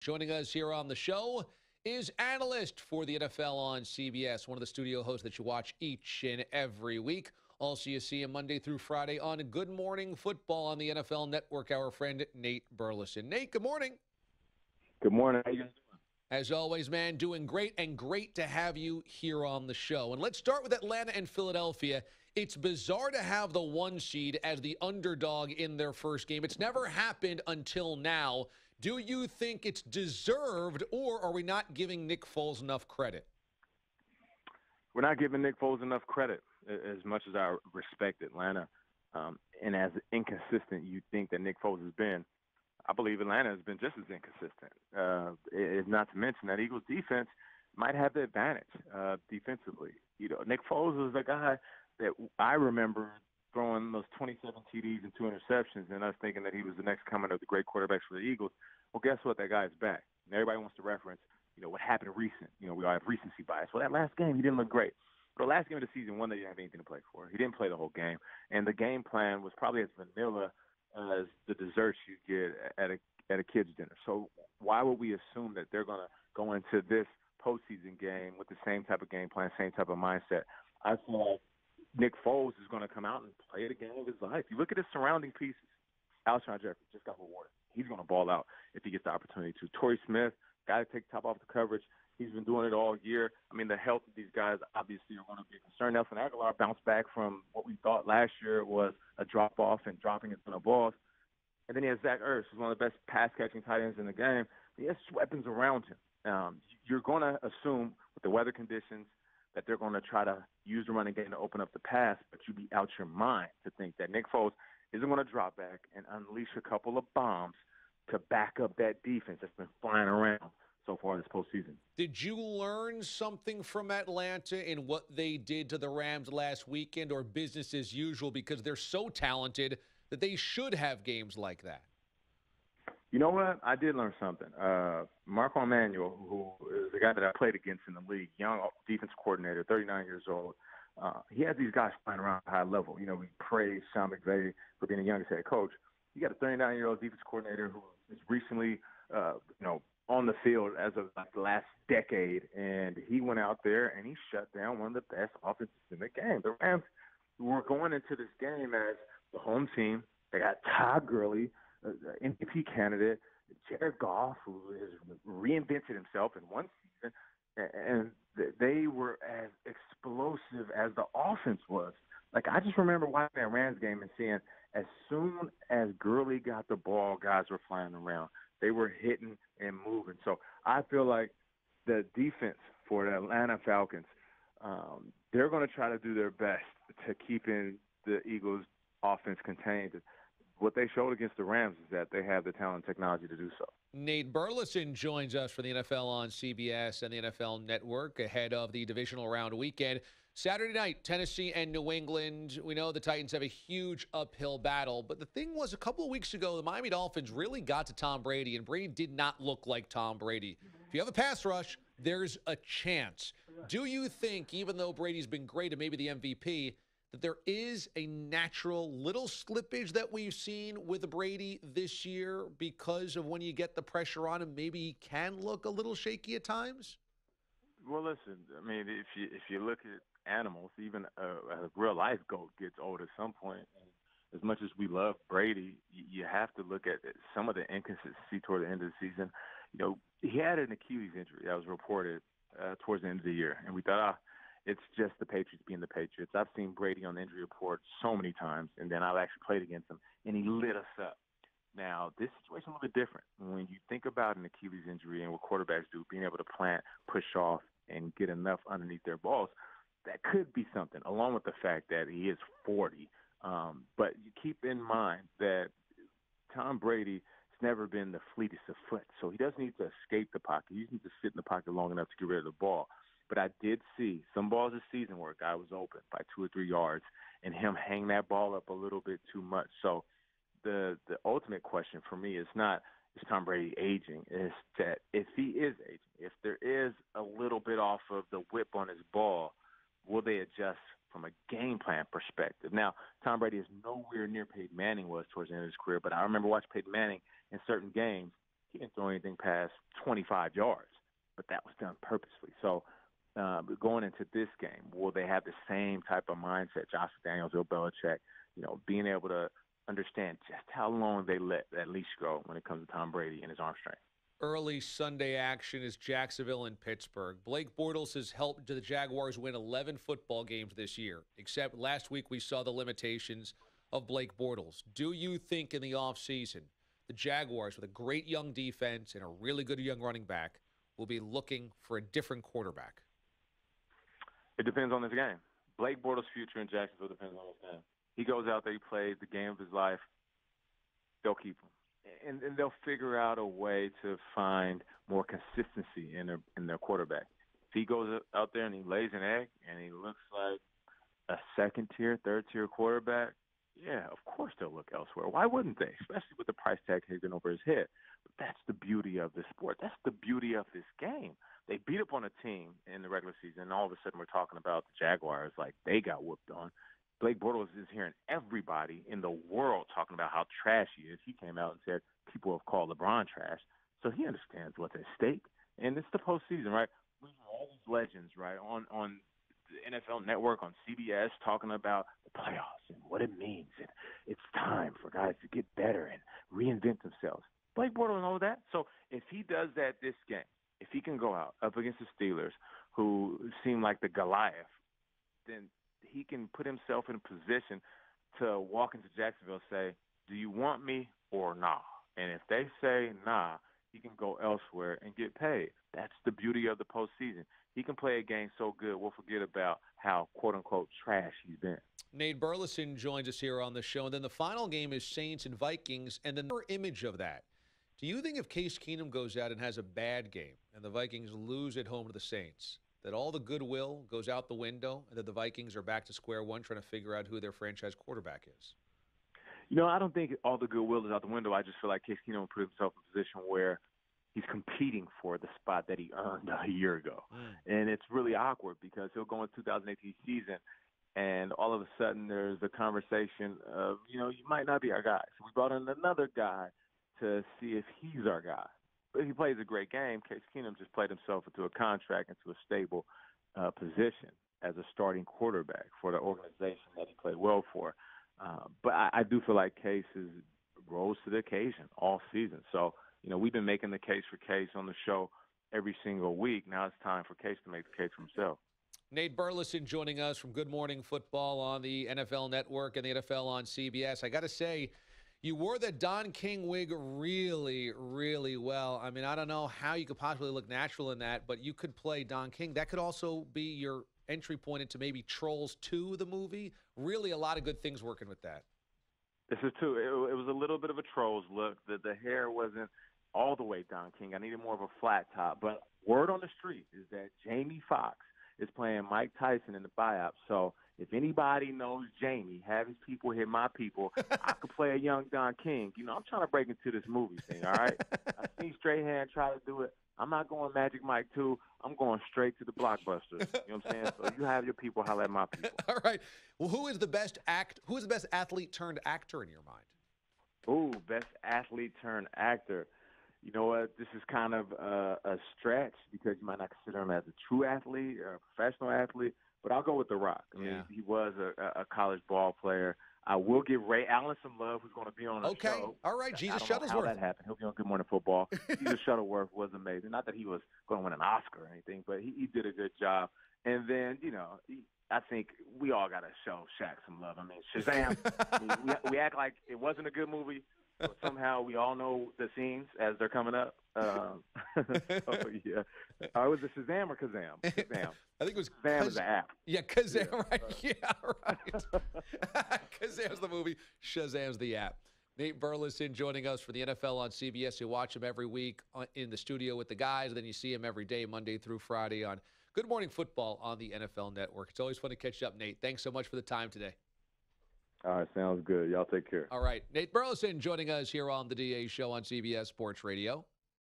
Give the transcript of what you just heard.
Joining us here on the show is analyst for the NFL on CBS, one of the studio hosts that you watch each and every week. Also, you see him Monday through Friday on Good Morning Football on the NFL Network, our friend Nate Burleson. Nate, good morning. Good morning. How you guys doing? As always, man, doing great, and great to have you here on the show. And let's start with Atlanta and Philadelphia. It's bizarre to have the 1 seed as the underdog in their first game. It's never happened until now. Do you think it's deserved, or are we not giving Nick Foles enough credit? We're not giving Nick Foles enough credit as much as I respect Atlanta. And as inconsistent you think that Nick Foles has been, I believe Atlanta has been just as inconsistent. Not to mention that Eagles defense might have the advantage defensively. You know, Nick Foles was the guy that I remember throwing those 27 TDs and 2 interceptions, and us thinking that he was the next coming of the great quarterbacks for the Eagles. Well, guess what? That guy's back. And everybody wants to reference, what happened recent. We all have recency bias. Well, that last game, he didn't look great. But the last game of the season, one, they didn't have anything to play for. He didn't play the whole game. And the game plan was probably as vanilla as the desserts you get at a kid's dinner. So why would we assume that they're going to go into this postseason game with the same type of game plan, same type of mindset? I feel like Nick Foles is going to come out and play the game of his life. You look at his surrounding pieces. Alshon Jeffrey just got rewarded. He's going to ball out if he gets the opportunity to. Torrey Smith, got to take top off the coverage. He's been doing it all year. I mean, the health of these guys obviously are going to be a concern. Nelson Aguilar bounced back from what we thought last year was a drop-off and dropping a ton of balls. And then he has Zach Ertz, who's one of the best pass-catching tight ends in the game. He has weapons around him. You're going to assume with the weather conditions that they're going to try to use the running game to open up the pass, but you'd be out your mind to think that Nick Foles isn't going to drop back and unleash a couple of bombs to back up that defense that's been flying around so far this postseason. Did you learn something from Atlanta in what they did to the Rams last weekend, or business as usual because they're so talented that they should have games like that? You know what? I did learn something. Marco Emanuel, who is the guy that I played against in the league, young defense coordinator, 39 years old, he has these guys flying around at a high level. We praise Sean McVay for being the youngest head coach. You got a 39-year-old defense coordinator who is recently, on the field as of the last decade, and he went out there and he shut down one of the best offenses in the game. The Rams were going into this game as the home team. They got Todd Gurley, MVP candidate, Jared Goff, who has reinvented himself in one season, and they were as explosive as the offense was. Like, I just remember watching that Rams game and seeing as soon as Gurley got the ball, guys were flying around. They were hitting and moving. So I feel like the defense for the Atlanta Falcons, they're going to try to do their best to keeping the Eagles' offense contained. What they showed against the Rams is that they have the talent and technology to do so. Nate Burleson joins us for the NFL on CBS and the NFL Network ahead of the divisional round weekend. Saturday night, Tennessee and New England. We know the Titans have a huge uphill battle, but the thing was, a couple of weeks ago, the Miami Dolphins really got to Tom Brady, and Brady did not look like Tom Brady. If you have a pass rush, there's a chance. Do you think, even though Brady's been great and maybe the MVP, that there is a natural little slippage that we've seen with Brady this year because of when you get the pressure on him, maybe he can look a little shaky at times? Well, listen, I mean, if you look at animals, even a real-life goat gets old at some point. And as much as we love Brady, you have to look at some of the inconsistency toward the end of the season. He had an Achilles injury that was reported towards the end of the year, and we thought, it's just the Patriots being the Patriots. I've seen Brady on the injury report so many times, and then I've actually played against him, and he lit us up. Now, this situation is a little bit different. When you think about an Achilles injury and what quarterbacks do, being able to plant, push off, and get enough underneath their balls, that could be something, along with the fact that he is 40. But you keep in mind that Tom Brady has never been the fleetest of foot, so he doesn't need to escape the pocket. He just needs to sit in the pocket long enough to get rid of the ball. But I did see some balls this season where a guy was open by 2 or 3 yards and him hang that ball up a little bit too much. So the ultimate question for me is not, is Tom Brady aging? It's that if he is aging, if there is a little bit off of the whip on his ball, will they adjust from a game plan perspective? Now, Tom Brady is nowhere near Peyton Manning was towards the end of his career, but I remember watching Peyton Manning in certain games. he didn't throw anything past 25 yards, but that was done purposely. So going into this game, will they have the same type of mindset, Josh Daniels or Belichick, being able to understand just how long they let that leash go when it comes to Tom Brady and his arm strength? Early Sunday action is Jacksonville and Pittsburgh. Blake Bortles has helped the Jaguars win 11 football games this year, except last week we saw the limitations of Blake Bortles. Do you think in the offseason the Jaguars, with a great young defense and a really good young running back, will be looking for a different quarterback? It depends on this game. Blake Bortles' future in Jacksonville depends on this game. He goes out there, he plays the game of his life, they'll keep him. And they'll figure out a way to find more consistency in their quarterback. If he goes out there and he lays an egg and he looks like a second-tier, third-tier quarterback, yeah, of course they'll look elsewhere. Why wouldn't they? Especially with the price tag hanging over his head. But that's the beauty of the sport. That's the beauty of this game. They beat up on a team in the regular season, and all of a sudden we're talking about the Jaguars like they got whooped on. Blake Bortles is hearing everybody in the world talking about how trash he is. He came out and said people have called LeBron trash. So he understands what's at stake. And it's the postseason, right? We hear all these legends, right, on the NFL Network, on CBS, talking about the playoffs and what it means. And it's time for guys to get better and reinvent themselves. Blake Bortles knows that. So if he does that this game, if he can go out up against the Steelers, who seem like the Goliath, then he can put himself in a position to walk into Jacksonville and say, do you want me or nah? And if they say nah, he can go elsewhere and get paid. That's the beauty of the postseason. He can play a game so good, we'll forget about how, quote-unquote, trash he's been. Nate Burleson joins us here on the show. And then the final game is Saints and Vikings. And then their image of that. Do you think if Case Keenum goes out and has a bad game and the Vikings lose at home to the Saints, that all the goodwill goes out the window and that the Vikings are back to square one trying to figure out who their franchise quarterback is? I don't think all the goodwill is out the window. I just feel like Case Keenum put himself in a position where he's competing for the spot that he earned a year ago. And it's really awkward because he'll go into 2018 season and all of a sudden there's a conversation of, you might not be our guy. So we brought in another guy to see if he's our guy. But he plays a great game. Case Keenum just played himself into a contract, into a stable position as a starting quarterback for the organization that he played well for. But I do feel like Case rose to the occasion all season. So, we've been making the case for Case on the show every single week. Now it's time for Case to make the case for himself. Nate Burleson joining us from Good Morning Football on the NFL Network and the NFL on CBS. I got to say, you wore the Don King wig really, really well. I mean, I don't know how you could possibly look natural in that, but you could play Don King. That could also be your entry point into maybe Trolls 2, the movie. Really a lot of good things working with that. This is true. It was a little bit of a Trolls look. The hair wasn't all the way Don King. I needed more of a flat top. But word on the street is that Jamie Foxx is playing Mike Tyson in the buyout. So if anybody knows Jamie, have his people hit my people, I could play a young Don King. I'm trying to break into this movie thing, all right? I've seen Strahan try to do it. I'm not going Magic Mike 2. I'm going straight to the blockbusters. You know what I'm saying? So you have your people, holler at my people. All right. Well, who is the best athlete turned actor in your mind? Ooh, best athlete turned actor. You know what? This is kind of a stretch because you might not consider him as a true athlete or a professional athlete, but I'll go with The Rock. I mean, he was a college ball player. I will give Ray Allen some love, who's going to be on the show. Okay, all right, Jesus Shuttlesworth. I don't know how that happened. He'll be on Good Morning Football. Jesus Shuttlesworth was amazing. Not that he was going to win an Oscar or anything, but he did a good job. And then, I think we all got to show Shaq some love. I mean, Shazam, we act like it wasn't a good movie, but somehow we all know the scenes as they're coming up. Yeah. Was it Shazam or Kazam? Shazam. I think it was Kazam is the app. Yeah, Kazam, right? Yeah, right. Kazam's the movie. Shazam's the app. Nate Burleson joining us for the NFL on CBS. You watch him every week in the studio with the guys, and then you see him every day, Monday through Friday, on Good Morning Football on the NFL Network. It's always fun to catch up, Nate. Thanks so much for the time today. All right, sounds good. Y'all take care. All right. Nate Burleson joining us here on the DA Show on CBS Sports Radio.